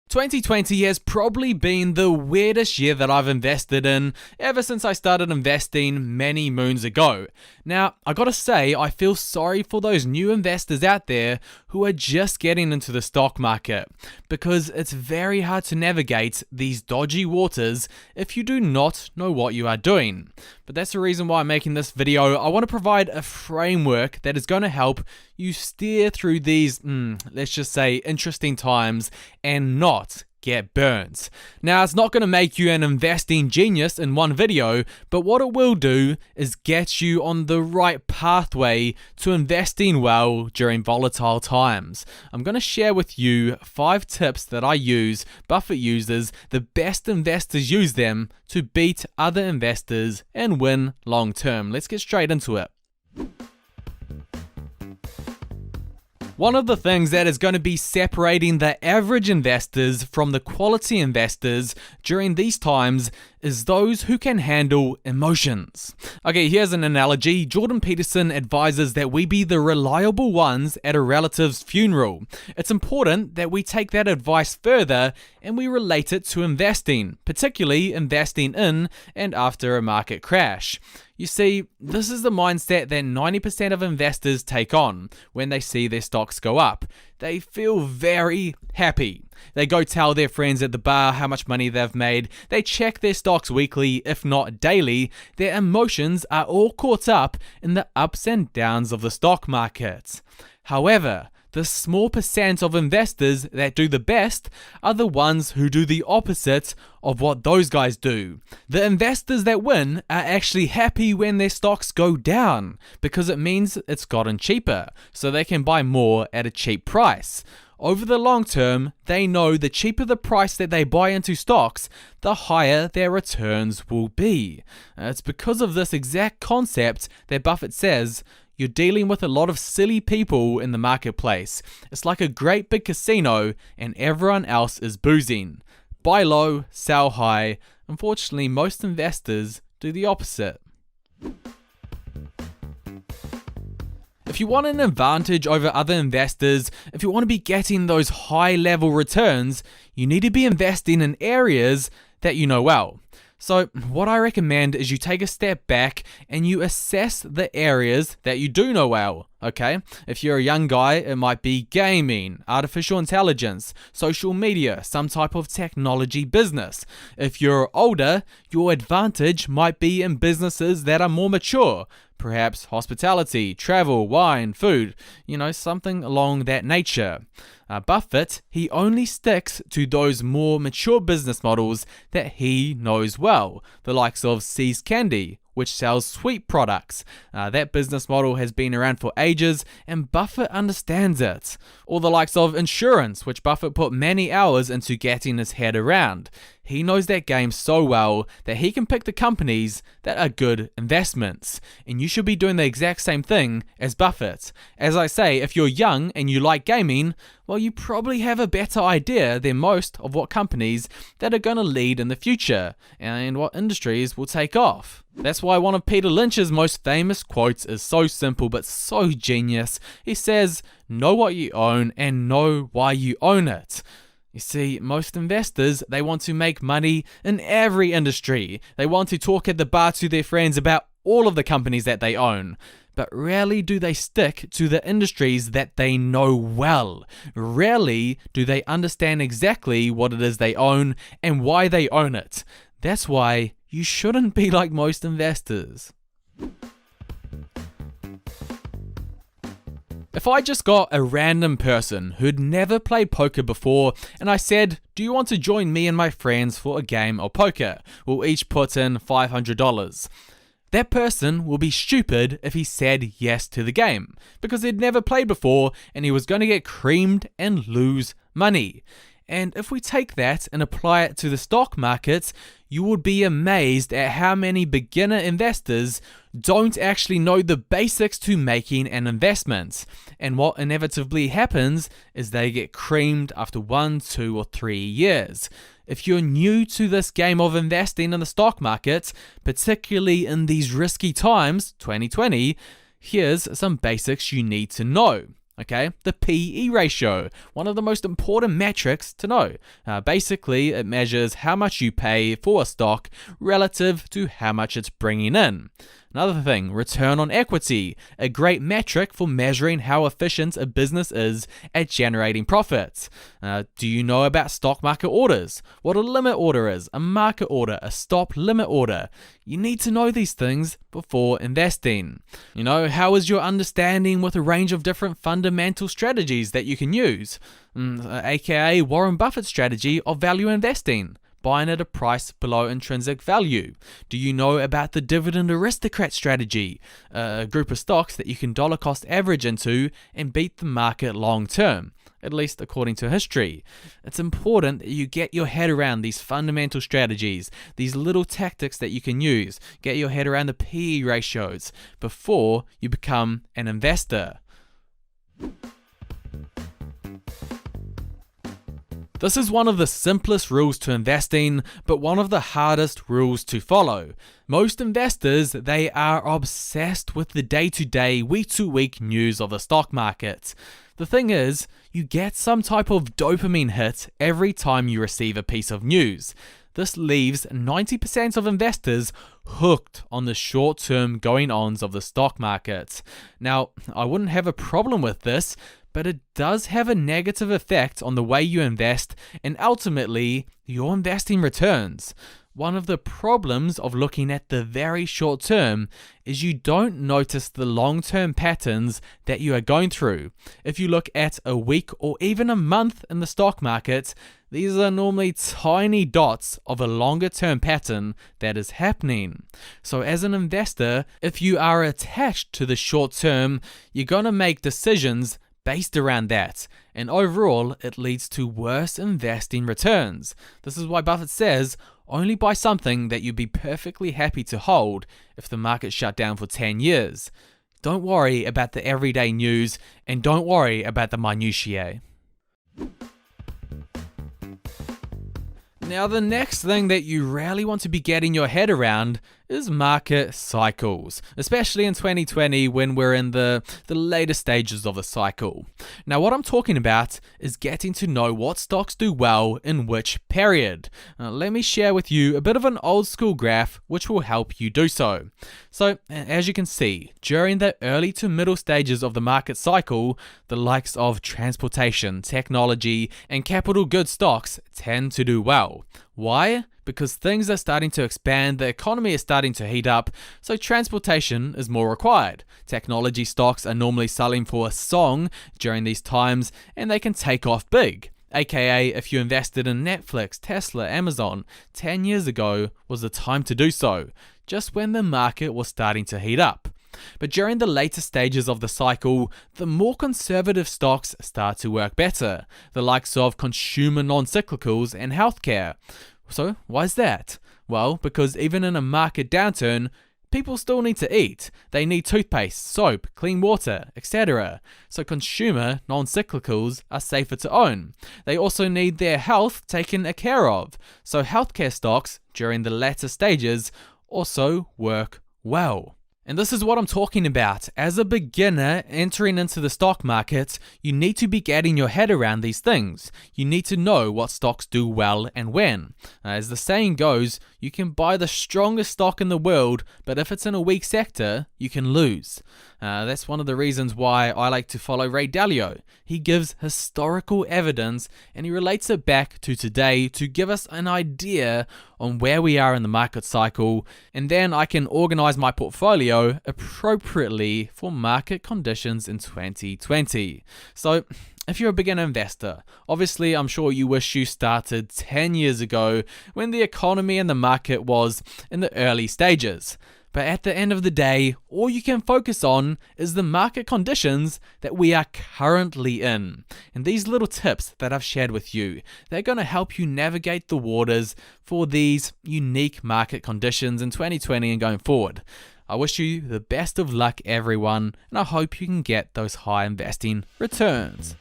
2020 has probably been the weirdest year that I've invested in ever since I started investing many moons ago. Now, I gotta say, I feel sorry for those new investors out there who are just getting into the stock market, because it's very hard to navigate these dodgy waters if you do not know what you are doing. But that's the reason why I'm making this video. I want to provide a framework that is going to help you steer through these, let's just say, interesting times and not get burnt. Now, it's not going to make you an investing genius in one video, but what it will do is get you on the right pathway to investing well during volatile times. I'm going to share with you 5 tips that I use, Buffett uses, the best investors use them to beat other investors and win long term. Let's get straight into it. One of the things that is going to be separating the average investors from the quality investors during these times is those who can handle emotions. Okay, here's an analogy. Jordan Peterson advises that we be the reliable ones at a relative's funeral. It's important that we take that advice further and we relate it to investing, particularly investing in and after a market crash. You see, this is the mindset that 90% of investors take on when they see their stocks go up. They feel very happy. They go tell their friends at the bar how much money they've made. They check their stocks weekly, if not daily. Their emotions are all caught up in the ups and downs of the stock market. However, the small percent of investors that do the best are the ones who do the opposite of what those guys do. The investors that win are actually happy when their stocks go down, because it means it's gotten cheaper, so they can buy more at a cheap price. Over the long term, they know the cheaper the price that they buy into stocks, the higher their returns will be. It's because of this exact concept that Buffett says, you're dealing with a lot of silly people in the marketplace. It's like a great big casino and everyone else is boozing. Buy low, sell high. Unfortunately, most investors do the opposite. If you want an advantage over other investors, if you want to be getting those high level returns, you need to be investing in areas that you know well. So what I recommend is you take a step back and you assess the areas that you do know well, okay? If you're a young guy, it might be gaming, artificial intelligence, social media, some type of technology business. If you're older, your advantage might be in businesses that are more mature, perhaps hospitality, travel, wine, food, something along that nature. Buffett, he only sticks to those more mature business models that he knows well, the likes of See's Candy, which sells sweet products. That business model has been around for ages and Buffett understands it. Or the likes of insurance, which Buffett put many hours into getting his head around. He knows that game so well that he can pick the companies that are good investments. And you should be doing the exact same thing as Buffett. As I say, if you're young and you like gaming, well, you probably have a better idea than most of what companies that are going to lead in the future and what industries will take off. That's why one of Peter Lynch's most famous quotes is so simple but so genius. He says, know what you own and know why you own it. You see, most investors, they want to make money in every industry. They want to talk at the bar to their friends about all of the companies that they own. But rarely do they stick to the industries that they know well. Rarely do they understand exactly what it is they own and why they own it. That's why you shouldn't be like most investors. If I just got a random person who'd never played poker before and I said, do you want to join me and my friends for a game of poker? We'll each put in $500. That person will be stupid if he said yes to the game, because he'd never played before and he was going to get creamed and lose money. And if we take that and apply it to the stock market, you would be amazed at how many beginner investors don't actually know the basics to making an investment. And what inevitably happens is they get creamed after 1, 2, or 3 years. If you're new to this game of investing in the stock market, particularly in these risky times, 2020, here's some basics you need to know. Okay, the PE ratio, one of the most important metrics to know. Basically, it measures how much you pay for a stock relative to how much it's bringing in. Another thing, return on equity, a great metric for measuring how efficient a business is at generating profits. Do you know about stock market orders? What a limit order is, a market order, a stop limit order. You need to know these things before investing. How is your understanding with a range of different fundamental strategies that you can use? AKA Warren Buffett's strategy of value investing. Buying at a price below intrinsic value. Do you know about the dividend aristocrat strategy? A group of stocks that you can dollar cost average into and beat the market long term, at least according to history. It's important that you get your head around these fundamental strategies, these little tactics that you can use, get your head around the PE ratios before you become an investor. This is one of the simplest rules to investing, but one of the hardest rules to follow. Most investors, they are obsessed with the day-to-day, week-to-week news of the stock market. The thing is, you get some type of dopamine hit every time you receive a piece of news. This leaves 90% of investors hooked on the short-term going-ons of the stock market. Now, I wouldn't have a problem with this, but it does have a negative effect on the way you invest and ultimately your investing returns. One of the problems of looking at the very short term is you don't notice the long-term patterns that you are going through. If you look at a week or even a month in the stock market, these are normally tiny dots of a longer-term pattern that is happening. So as an investor, if you are attached to the short term, you're going to make decisions based around that, and overall it leads to worse investing returns. This is why Buffett says only buy something that you'd be perfectly happy to hold if the market shut down for 10 years. Don't worry about the everyday news, and don't worry about the minutiae. Now, the next thing that you really want to be getting your head around is market cycles, especially in 2020 when we're in the later stages of the cycle. Now, what I'm talking about is getting to know what stocks do well in which period. Let me share with you a bit of an old school graph which will help you do so. So, as you can see, during the early to middle stages of the market cycle, the likes of transportation, technology, and capital goods stocks tend to do well. Why? Because things are starting to expand, the economy is starting to heat up, so transportation is more required. Technology stocks are normally selling for a song during these times, and they can take off big. AKA, if you invested in Netflix, Tesla, Amazon 10 years ago was the time to do so, just when the market was starting to heat up. But during the later stages of the cycle, the more conservative stocks start to work better, the likes of consumer non-cyclicals and healthcare. So, why is that? Well, because even in a market downturn, people still need to eat. They need toothpaste, soap, clean water, etc. So consumer non-cyclicals are safer to own. They also need their health taken care of. So healthcare stocks during the latter stages also work well. And this is what I'm talking about. As a beginner entering into the stock market, you need to be getting your head around these things. You need to know what stocks do well and when. As the saying goes, you can buy the strongest stock in the world, but if it's in a weak sector, you can lose. That's one of the reasons why I like to follow Ray Dalio. He gives historical evidence and he relates it back to today to give us an idea on where we are in the market cycle, and then I can organize my portfolio appropriately for market conditions in 2020. So, if you're a beginner investor, obviously I'm sure you wish you started 10 years ago when the economy and the market was in the early stages. But at the end of the day, all you can focus on is the market conditions that we are currently in. And these little tips that I've shared with you, they're going to help you navigate the waters for these unique market conditions in 2020 and going forward. I wish you the best of luck, everyone, and I hope you can get those high investing returns.